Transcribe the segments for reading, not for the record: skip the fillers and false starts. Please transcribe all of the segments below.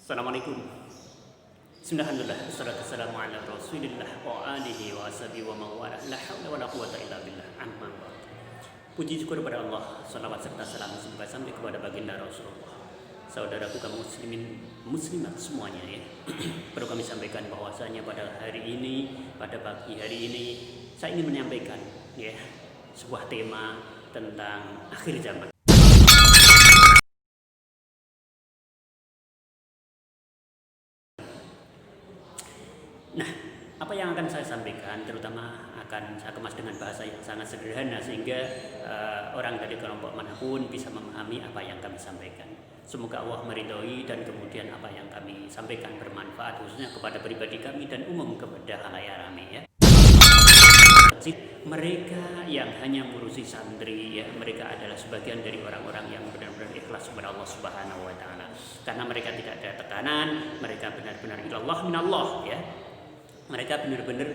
Assalamualaikum. Bismillahirrahmanirrahim. Wassalatu wassalamu ala Rasulillah wa alihi wa ashabihi wa mawala. La haula wala quwwata illa billah. Amma ba'd. Puji syukur kepada Allah, salawat serta salam semoga sampai kepada baginda Rasulullah. Saudaraku kaum muslimin muslimat semuanya ya. Perlu kami sampaikan bahwasanya pada hari ini, pada pagi hari ini saya ingin menyampaikan ya sebuah tema tentang akhir zaman. Nah, apa yang akan saya sampaikan terutama akan saya kemas dengan bahasa yang sangat sederhana sehingga orang dari kelompok manapun bisa memahami apa yang kami sampaikan. Semoga Allah meridhoi dan kemudian apa yang kami sampaikan bermanfaat khususnya kepada pribadi kami dan umum kepada khalayak ramai ya. Mereka yang hanya ngurusi santri ya, mereka adalah sebagian dari orang-orang yang benar-benar ikhlas kepada Allah Subhanahu wa taala. Karena mereka tidak ada tekanan, mereka benar-benar ilallah minallah ya. Mereka benar-benar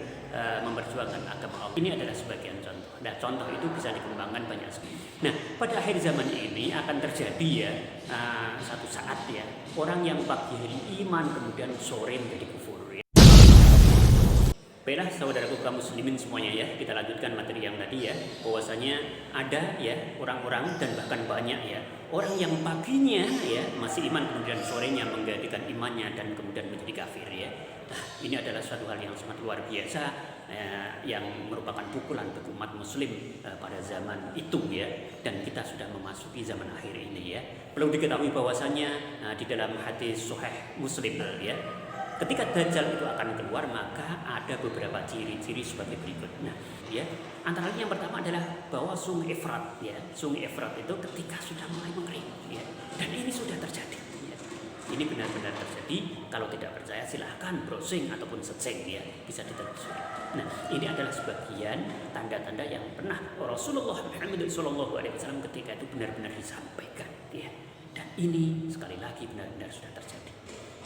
memperjuangkan agama Allah. Ini adalah sebagian contoh. Nah, contoh itu bisa dikembangkan banyak sekali. Nah, pada akhir zaman ini akan terjadi ya satu saat ya orang yang pagi hari iman kemudian sore menjadi kufur. Ya. Baiklah saudaraku kaum muslimin semuanya ya, kita lanjutkan materi yang tadi ya, bahwasanya ada ya orang-orang dan bahkan banyak ya orang yang paginya ya masih iman kemudian sorenya menggantikan imannya dan kemudian menjadi kafir ya. Nah, ini adalah suatu hal yang sangat luar biasa yang merupakan pukulan bagi umat muslim pada zaman itu ya, dan kita sudah memasuki zaman akhir ini ya. Perlu diketahui bahwasanya di dalam hadis sahih Muslim ya, ketika Dajjal itu akan keluar maka ada beberapa ciri-ciri sebagai berikut. Nah, ya, antara lain yang pertama adalah bahwa Sungai Efrat ya, Sungai Efrat itu ketika sudah mulai mengering ya, dan ini sudah terjadi. Ya. Ini benar-benar terjadi. Kalau tidak percaya silahkan browsing ataupun searching ya, bisa ditelusuri. Nah, ini adalah sebagian tanda-tanda yang pernah Rasulullah Muhammad SAW ketika itu benar-benar disampaikan ya. Dan ini sekali lagi benar-benar sudah terjadi.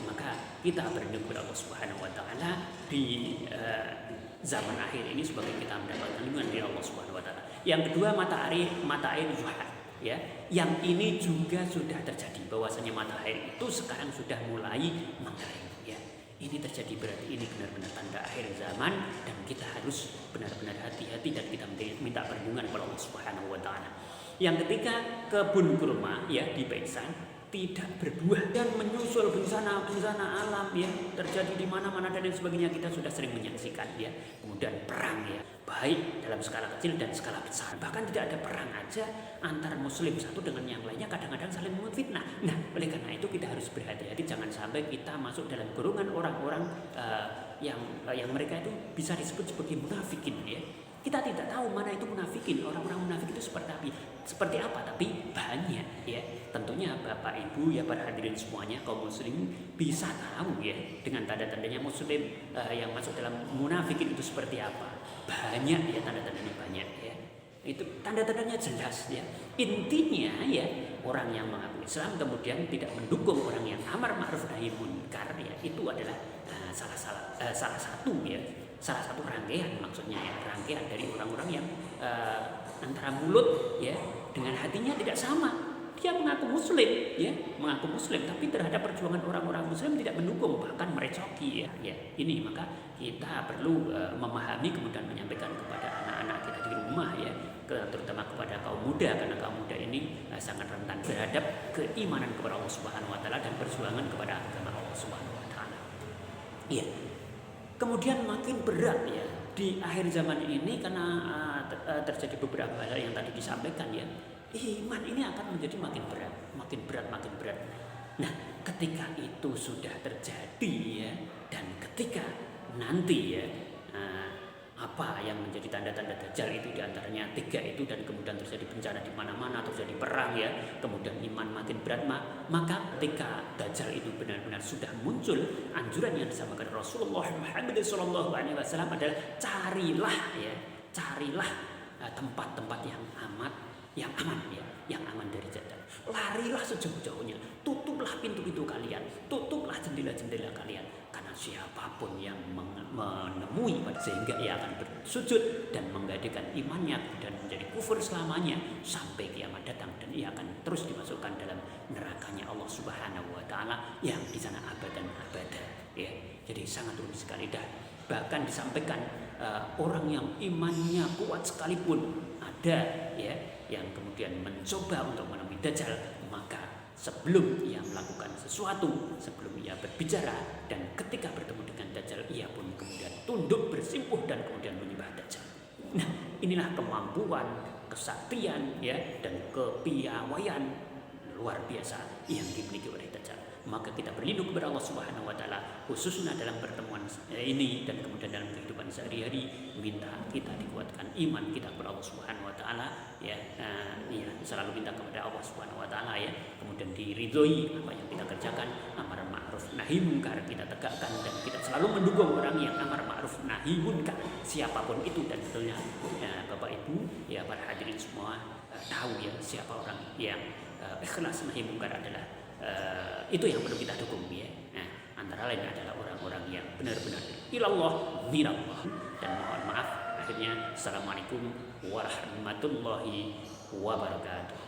Maka kita berlindung kepada Allah Subhanahu wa taala di zaman akhir ini sebagai kita mendapatkan lindungan dari Allah Subhanahu wa taala. Yang kedua mata air zuhal ya. Yang ini juga sudah terjadi bahwasanya mata air itu sekarang sudah mulai mengering ya. Ini terjadi berarti ini benar-benar tanda akhir zaman dan kita harus benar-benar hati-hati dan kita minta perlindungan kepada Allah Subhanahu wa taala. Yang ketiga kebun kurma ya di Paisan tidak berbuah dan menyusul bencana alam ya terjadi di mana-mana dan lain sebagainya, kita sudah sering menyaksikan ya. Kemudian perang ya, baik dalam skala kecil dan skala besar, bahkan tidak ada perang aja antar muslim satu dengan yang lainnya kadang-kadang saling memfitnah. Nah, oleh karena itu kita harus berhati-hati jangan sampai kita masuk dalam golongan orang-orang yang mereka itu bisa disebut sebagai munafikin ya. Kita tidak tahu mana itu munafikin, orang-orang munafik itu seperti apa, tapi banyak ya. Tentunya Bapak Ibu ya para hadirin semuanya kaum muslim bisa tahu ya dengan tanda-tandanya muslim yang masuk dalam munafikin itu seperti apa. Banyak ya tanda-tandanya banyak ya. Itu tanda-tandanya jelas ya. Intinya ya orang yang mengaku Islam kemudian tidak mendukung orang yang amar ma'ruf nahi munkar ya, itu adalah salah satu rangkaian maksudnya ya, rangkaian dari orang-orang yang antara mulut ya dengan hatinya tidak sama. Dia mengaku muslim tapi terhadap perjuangan orang-orang muslim tidak mendukung, bahkan merecoki ya. Ini maka kita perlu memahami kemudian menyampaikan kepada anak-anak kita di rumah ya, terutama kepada kaum muda, karena kaum muda ini sangat rentan terhadap keimanan kepada Allah Subhanahu wa taala dan perjuangan kepada agama Allah Subhanahu wa taala. Iya. Kemudian makin berat ya di akhir zaman ini karena terjadi beberapa hal yang tadi disampaikan ya. Iman ini akan menjadi makin berat. Nah, ketika itu sudah terjadi ya, dan ketika nanti ya apa yang menjadi tanda-tanda Dajjal itu diantaranya 3 itu, dan kemudian terjadi bencana di mana-mana, terjadi perang ya, kemudian iman makin berat, maka ketika Dajjal itu benar-benar sudah muncul, anjuran yang disampaikan Rasulullah Muhammad SAW adalah carilah tempat-tempat yang aman ya, yang aman dari Dajjal. Larilah sejauh-jauhnya, tutuplah pintu-pintu kalian, tutuplah jendela-jendela kalian, karena siapapun yang menemui sehingga ia akan bersujud dan menggadaikan imannya dan menjadi kufur selamanya sampai kiamat datang, dan ia akan terus dimasukkan dalam nerakanya Allah Subhanahu wa taala yang di sana abadi sangat rumit sekali. Bahkan disampaikan orang yang imannya kuat sekalipun ada ya yang kemudian mencoba untuk menemui Dajjal, maka sebelum ia melakukan sesuatu, sebelum ia berbicara dan ketika bertemu dengan Dajjal, ia pun kemudian tunduk bersimpuh dan kemudian menyembah Dajjal. Nah, inilah kemampuan, kesaktian ya dan kepiawaian luar biasa yang dimiliki oleh Dajjal. Maka kita berlindung kepada Allah Subhanahu wa taala khususnya dalam pertemuan ini dan kemudian dalam kehidupan sehari-hari, minta kita dikuatkan iman kita kepada Allah Subhanahu wa taala ya. Selalu minta kepada Allah Subhanahu wa taala ya, kemudian diridhoi apa yang kita kerjakan, amar ma'ruf nahi munkar kita tegakkan, dan kita selalu mendukung orang yang amar ma'ruf nahi munkar siapapun itu. Dan tentunya Bapak Ibu ya para hadirin semua tahu ya siapa orang yang ikhlas nahi munkar adalah itu yang perlu kita dukung ya. Nah, antara lain adalah orang-orang yang benar-benar ilallah minallah. Dan mohon maaf akhirnya, assalamualaikum warahmatullahi wabarakatuh.